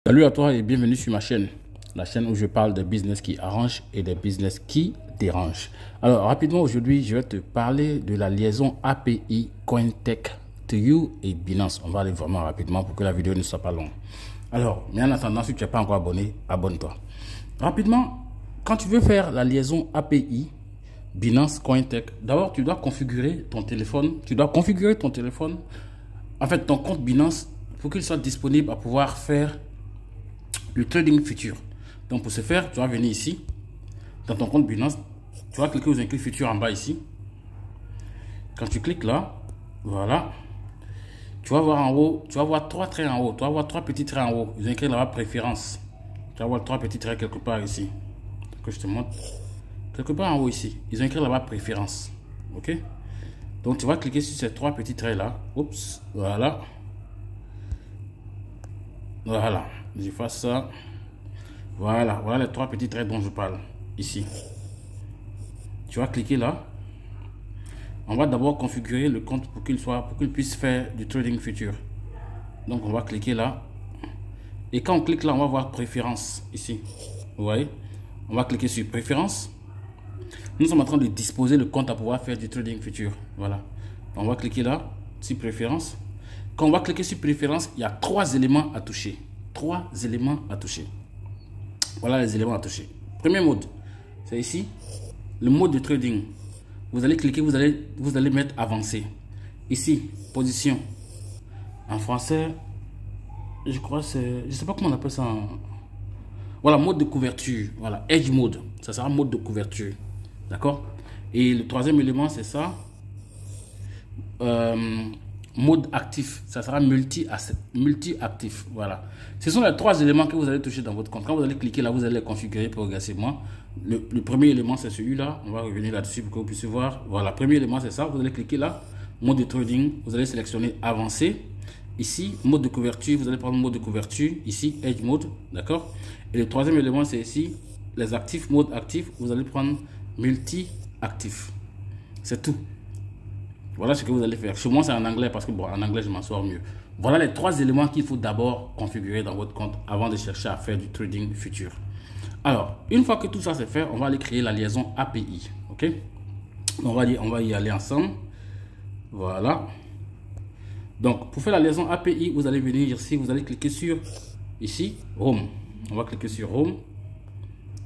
Salut à toi et bienvenue sur ma chaîne, la chaîne où je parle des business qui arrangent et des business qui dérangent. Alors rapidement aujourd'hui, je vais te parler de la liaison API CoinTech2U et Binance. On va aller vraiment rapidement pour que la vidéo ne soit pas longue. Alors, mais en attendant, si tu n'es pas encore abonné, abonne-toi. Rapidement, quand tu veux faire la liaison API Binance CoinTech, d'abord tu dois configurer ton téléphone. En fait, ton compte Binance pour qu'il soit disponible à pouvoir faire le trading futur. Donc pour ce faire, tu vas venir ici dans ton compte Binance, tu vas cliquer aux inclus futurs en bas ici. Quand tu cliques là, voilà, tu vas voir en haut, tu vas voir trois traits en haut, tu vas voir trois petits traits en haut. Ils ont écrit là-bas préférence. Tu vas voir trois petits traits quelque part ici. Que je te montre quelque part en haut ici. Ils ont écrit là-bas préférence. Ok. Donc tu vas cliquer sur ces trois petits traits là. Oups, voilà. Voilà, je fais ça. Voilà, voilà les trois petits traits dont je parle ici. Tu vas cliquer là. On va d'abord configurer le compte pour qu'il puisse faire du trading futur. Donc on va cliquer là. Et quand on clique là, on va voir préférences ici. Vous voyez? On va cliquer sur préférences. Nous sommes en train de disposer le compte à pouvoir faire du trading futur. Voilà. On va cliquer là sur préférences. Quand on va cliquer sur préférence, il y a trois éléments à toucher. Trois éléments à toucher. Voilà les éléments à toucher. Premier mode, c'est ici, le mode de trading. Vous allez cliquer, vous allez mettre avancé. Ici, position. En français, je crois c'est, je sais pas comment on appelle ça. Voilà, mode de couverture. Voilà, edge mode. Ça sera mode de couverture. D'accord? Et le troisième élément, c'est ça. Mode actif, ça sera multi-actif. Voilà. Ce sont les trois éléments que vous allez toucher dans votre compte. Quand vous allez cliquer là, vous allez les configurer progressivement. Le premier élément, c'est celui-là. On va revenir là-dessus pour que vous puissiez voir. Voilà, premier élément, c'est ça. Vous allez cliquer là, mode de trading. Vous allez sélectionner avancé. Ici, mode de couverture. Vous allez prendre mode de couverture. Ici, edge mode. D'accord. Et le troisième élément, c'est ici, les actifs, mode actif. Vous allez prendre multi-actif. C'est tout. Voilà ce que vous allez faire. Chez moi, c'est en anglais parce que bon, en anglais, je m'en sors mieux. Voilà les trois éléments qu'il faut d'abord configurer dans votre compte avant de chercher à faire du trading futur. Alors, une fois que tout ça c'est fait, on va aller créer la liaison API. Ok? On va y aller ensemble. Voilà. Donc, pour faire la liaison API, vous allez venir ici, vous allez cliquer sur ici, Home. On va cliquer sur Home.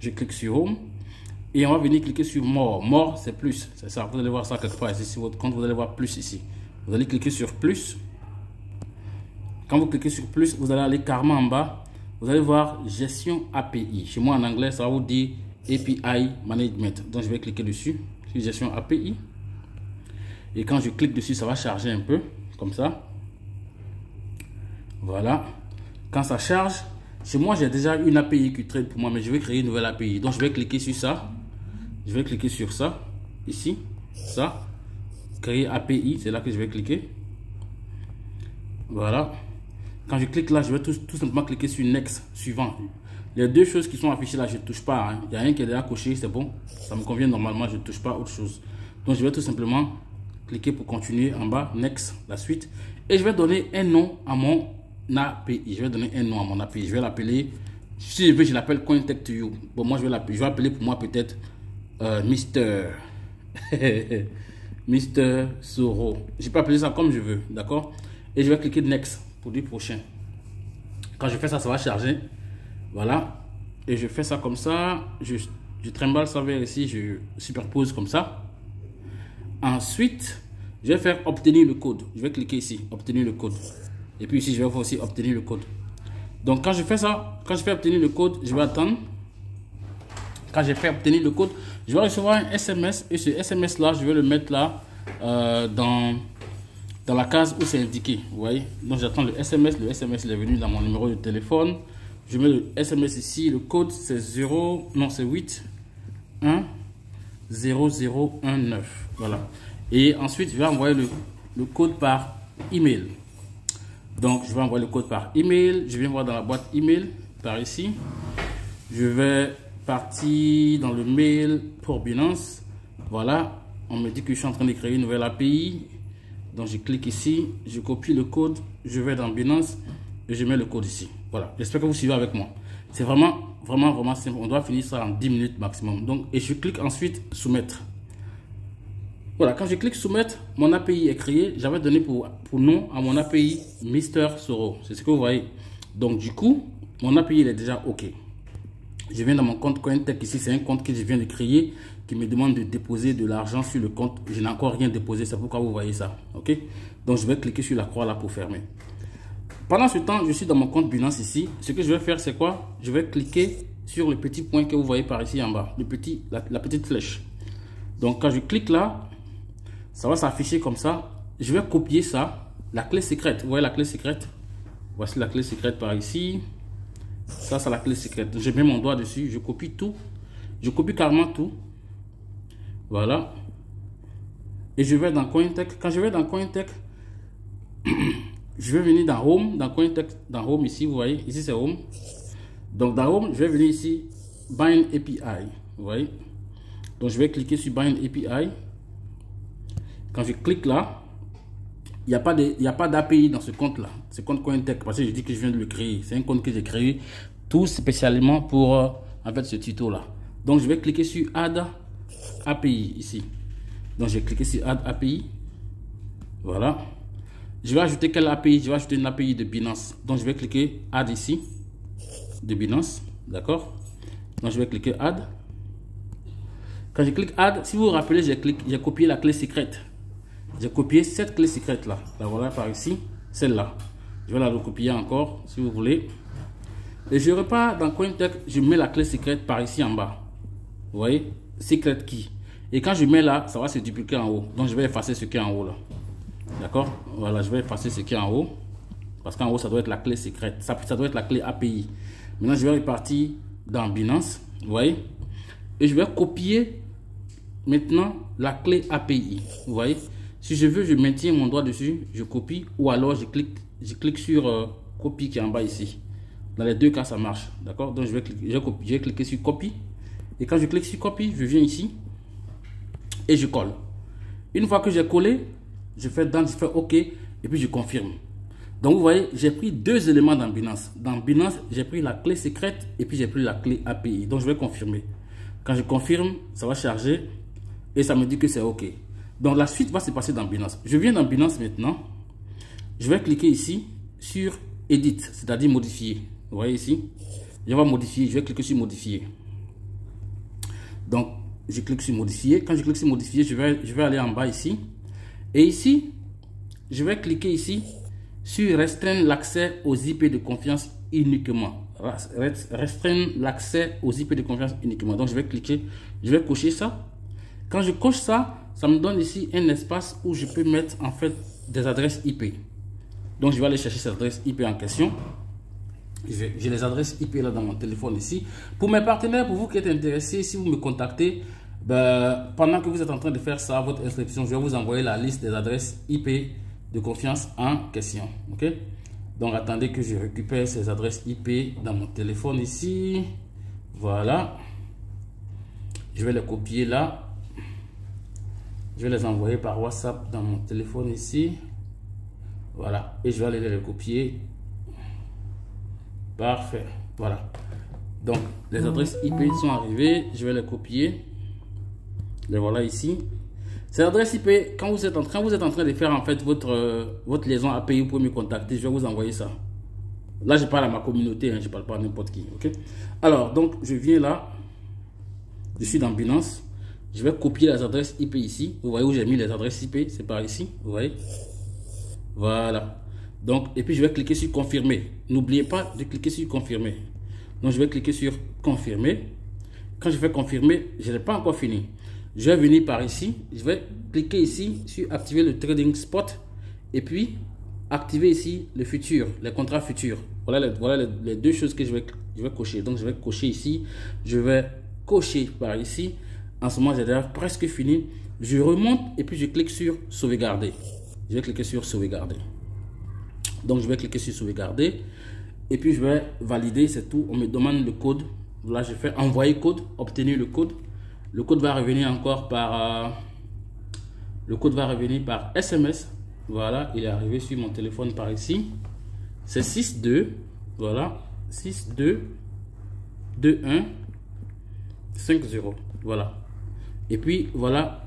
Je clique sur Home. Et on va venir cliquer sur More. More, c'est plus. C'est ça. Vous allez voir ça quelque part ici sur votre compte. Vous allez voir plus ici. Vous allez cliquer sur plus. Quand vous cliquez sur plus, vous allez aller carrément en bas. Vous allez voir gestion API. Chez moi en anglais, ça va vous dire API Management. Donc je vais cliquer dessus. Sur gestion API. Et quand je clique dessus, ça va charger un peu. Comme ça. Voilà. Quand ça charge, chez moi j'ai déjà une API qui trade pour moi. Mais je vais créer une nouvelle API. Donc je vais cliquer sur ça. Je vais cliquer sur ça, ici, ça, créer API, c'est là que je vais cliquer. Voilà. Quand je clique là, je vais tout simplement cliquer sur Next, suivant. Les deux choses qui sont affichées là, je ne touche pas. Hein. Il y a rien qui est déjà coché, c'est bon. Ça me convient normalement, je ne touche pas autre chose. Donc je vais tout simplement cliquer pour continuer en bas, Next, la suite. Et je vais donner un nom à mon API. Je vais donner un nom à mon API. Je vais l'appeler, si je veux, je l'appelle CoinTech2U. Bon, moi je vais appeler pour moi peut-être Mister Soro. Je peux appeler ça comme je veux, d'accord? Et je vais cliquer Next pour dire prochain. Quand je fais ça, ça va charger. Voilà. Et je fais ça comme ça. Je trimballe ça vers ici. Je superpose comme ça. Ensuite, je vais faire obtenir le code. Je vais cliquer ici, obtenir le code. Et puis ici, je vais faire aussi obtenir le code. Donc quand je fais ça, quand je fais obtenir le code, je vais attendre. Quand j'ai fait obtenir le code, je vais recevoir un SMS et ce SMS là, je vais le mettre là dans la case où c'est indiqué. Vous voyez? Donc j'attends le SMS. Le SMS il est venu dans mon numéro de téléphone. Je mets le SMS ici. Le code c'est 8 1 0 0 1 9. Voilà. Et ensuite je vais envoyer le code par email. Donc je vais envoyer le code par email. Je viens voir dans la boîte email par ici. Je vais parti dans le mail pour Binance. Voilà, on me dit que je suis en train de créer une nouvelle API. Donc je clique ici, je copie le code, je vais dans Binance et je mets le code ici. Voilà, j'espère que vous suivez avec moi. C'est vraiment simple. On doit finir ça en 10 minutes maximum. Donc, et je clique ensuite soumettre. Voilà, quand je clique soumettre, mon API est créé. J'avais donné pour nom à mon API Mister Soro. C'est ce que vous voyez. Donc, du coup, mon API il est déjà OK. Je viens dans mon compte Cointech ici. C'est un compte que je viens de créer qui me demande de déposer de l'argent sur le compte. Je n'ai encore rien déposé. C'est pourquoi vous voyez ça. OK? Donc, je vais cliquer sur la croix là pour fermer. Pendant ce temps, je suis dans mon compte Binance ici. Ce que je vais faire, c'est quoi? Je vais cliquer sur le petit point que vous voyez par ici en bas. La petite flèche. Donc, quand je clique là, ça va s'afficher comme ça. Je vais copier ça. La clé secrète. Vous voyez la clé secrète? Voici la clé secrète par ici. Ça, c'est la clé secrète. Je mets mon doigt dessus. Je copie tout. Je copie carrément tout. Voilà. Et je vais dans Cointech. Quand je vais dans Cointech, je vais venir dans Home. Dans Cointech, dans Home ici, vous voyez. Ici, c'est Home. Donc, dans Home, je vais venir ici. Bind API. Vous voyez. Donc, je vais cliquer sur Bind API. Quand je clique là, il n'y a pas d'API dans ce compte là, ce compte Cointech, parce que je dis que je viens de le créer. C'est un compte que j'ai créé tout spécialement pour en fait ce tuto là. Donc je vais cliquer sur Add API ici. Donc je vais cliquer sur Add API. Voilà. Je vais ajouter quelle API? Je vais ajouter une API de Binance. Donc je vais cliquer Add ici, de Binance. D'accord. Donc je vais cliquer Add. Quand je clique Add, si vous vous rappelez, j'ai copié la clé secrète. J'ai copié cette clé secrète là. La voilà par ici, celle-là. Je vais la recopier encore si vous voulez. Et je repars dans Cointech, je mets la clé secrète par ici en bas. Vous voyez? Secret key. Et quand je mets là, ça va se dupliquer en haut. Donc je vais effacer ce qui est en haut là. D'accord? Voilà, je vais effacer ce qui est en haut. Parce qu'en haut, ça doit être la clé secrète. Ça doit être la clé API. Maintenant, je vais repartir dans Binance. Vous voyez? Et je vais copier maintenant la clé API. Vous voyez? Si je veux, je maintiens mon doigt dessus, je copie, ou alors je clique sur copie qui est en bas ici. Dans les deux cas, ça marche. D'accord? Donc je vais cliquer sur copie. Et quand je clique sur copie, je viens ici et je colle. Une fois que j'ai collé, je fais OK et puis je confirme. Donc vous voyez, j'ai pris deux éléments dans Binance. Dans Binance, j'ai pris la clé secrète et puis j'ai pris la clé API. Donc je vais confirmer. Quand je confirme, ça va charger et ça me dit que c'est OK. Donc la suite va se passer dans Binance. Je viens dans Binance maintenant. Je vais cliquer ici sur Edit, c'est-à-dire modifier. Vous voyez ici, je vais modifier. Je vais cliquer sur modifier. Donc je clique sur modifier. Quand je clique sur modifier, je vais aller en bas ici. Et ici, je vais cliquer ici sur restreindre l'accès aux IP de confiance uniquement. Restreindre l'accès aux IP de confiance uniquement. Donc je vais cliquer, je vais cocher ça. Quand je coche ça, ça me donne ici un espace où je peux mettre en fait des adresses IP. Donc je vais aller chercher cette adresse IP en question. J'ai les adresses IP là dans mon téléphone ici. Pour mes partenaires, pour vous qui êtes intéressés, si vous me contactez, pendant que vous êtes en train de faire ça, votre inscription, je vais vous envoyer la liste des adresses IP de confiance en question. Ok? Donc attendez que je récupère ces adresses IP dans mon téléphone ici. Voilà. Je vais les copier là. Je vais les envoyer par WhatsApp dans mon téléphone ici. Voilà. Et je vais aller les copier. Parfait. Voilà. Donc, les adresses IP sont arrivées. Je vais les copier. Les voilà ici. Ces adresses IP, quand vous êtes en train de faire en fait votre liaison API, vous pouvez me contacter. Je vais vous envoyer ça. Là, je parle à ma communauté. Hein, je ne parle pas à n'importe qui. Ok. Alors, donc, je viens là. Je suis dans Binance. Je vais copier les adresses IP ici. Vous voyez où j'ai mis les adresses IP? C'est par ici. Vous voyez? Voilà. Donc, et puis je vais cliquer sur confirmer. N'oubliez pas de cliquer sur confirmer. Donc, je vais cliquer sur confirmer. Quand je fais confirmer, je n'ai pas encore fini. Je vais venir par ici. Je vais cliquer ici sur activer le trading spot. Et puis, activer ici le futur, les contrats futurs. Voilà les deux choses que je vais cocher. Donc, je vais cocher ici. Je vais cocher par ici. En ce moment, j'ai déjà presque fini. Je remonte et puis je clique sur sauvegarder. Je vais cliquer sur sauvegarder. Donc, je vais cliquer sur sauvegarder. Et puis, je vais valider, c'est tout. On me demande le code. Là, je fais envoyer code, obtenir le code. Le code va revenir encore par... le code va revenir par SMS. Voilà, il est arrivé sur mon téléphone par ici. C'est 6-2. Voilà. 6, 2, 2, 1, 5, 0. Voilà. Et puis, voilà,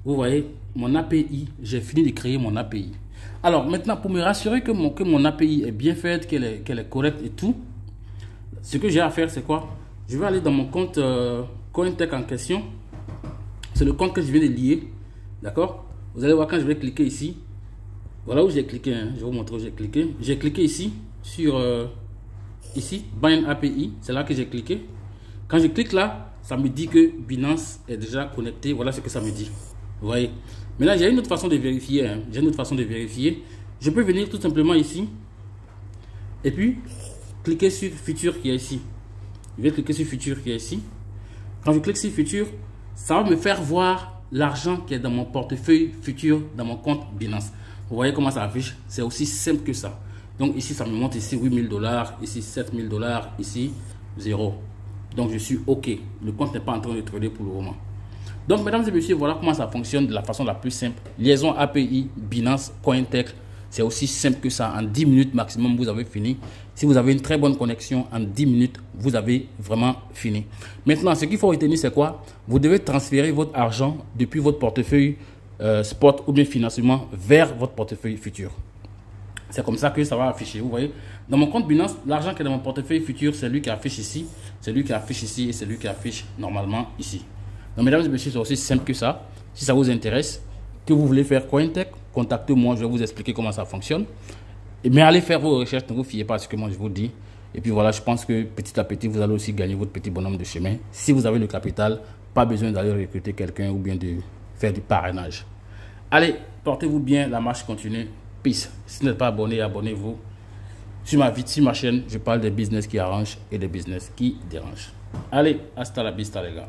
vous voyez, mon API, j'ai fini de créer mon API. Alors, maintenant, pour me rassurer que mon API est bien faite, qu'elle est correcte et tout, ce que j'ai à faire, c'est quoi? Je vais aller dans mon compte Cointech en question. C'est le compte que je viens de lier. D'accord? Vous allez voir quand je vais cliquer ici. Voilà où j'ai cliqué. Hein. Je vais vous montrer où j'ai cliqué. J'ai cliqué ici, sur ici, Bind API. C'est là que j'ai cliqué. Quand je clique là, ça me dit que Binance est déjà connecté. Voilà ce que ça me dit. Vous voyez? Maintenant, j'ai une autre façon de vérifier. Hein. J'ai une autre façon de vérifier. Je peux venir tout simplement ici. Et puis, cliquer sur Futur qui est ici. Je vais cliquer sur Futur qui est ici. Quand je clique sur Futur, ça va me faire voir l'argent qui est dans mon portefeuille Futur, dans mon compte Binance. Vous voyez comment ça affiche? C'est aussi simple que ça. Donc ici, ça me montre ici 8000 $, ici 7000 $, ici 0. Donc je suis OK. Le compte n'est pas en train de trader pour le moment. Donc mesdames et messieurs, voilà comment ça fonctionne de la façon la plus simple. Liaison API, Binance, Cointech. C'est aussi simple que ça. En 10 minutes maximum, vous avez fini. Si vous avez une très bonne connexion, en 10 minutes, vous avez vraiment fini. Maintenant, ce qu'il faut retenir, c'est quoi? Vous devez transférer votre argent depuis votre portefeuille spot ou bien financement vers votre portefeuille futur. C'est comme ça que ça va afficher. Vous voyez, dans mon compte Binance, l'argent qui est dans mon portefeuille futur, c'est lui qui affiche ici, c'est lui qui affiche ici et c'est lui qui affiche normalement ici. Donc, mesdames et messieurs, c'est aussi simple que ça. Si ça vous intéresse, que vous voulez faire Cointech, contactez-moi, je vais vous expliquer comment ça fonctionne. Mais allez faire vos recherches, ne vous fiez pas à ce que moi je vous dis. Et puis voilà, je pense que petit à petit, vous allez aussi gagner votre petit bonhomme de chemin. Si vous avez le capital, pas besoin d'aller recruter quelqu'un ou bien de faire du parrainage. Allez, portez-vous bien, la marche continue. Peace. Si vous n'êtes pas abonné, abonnez-vous. Sur ma chaîne, je parle des business qui arrangent et des business qui dérangent. Allez, hasta la vista les gars.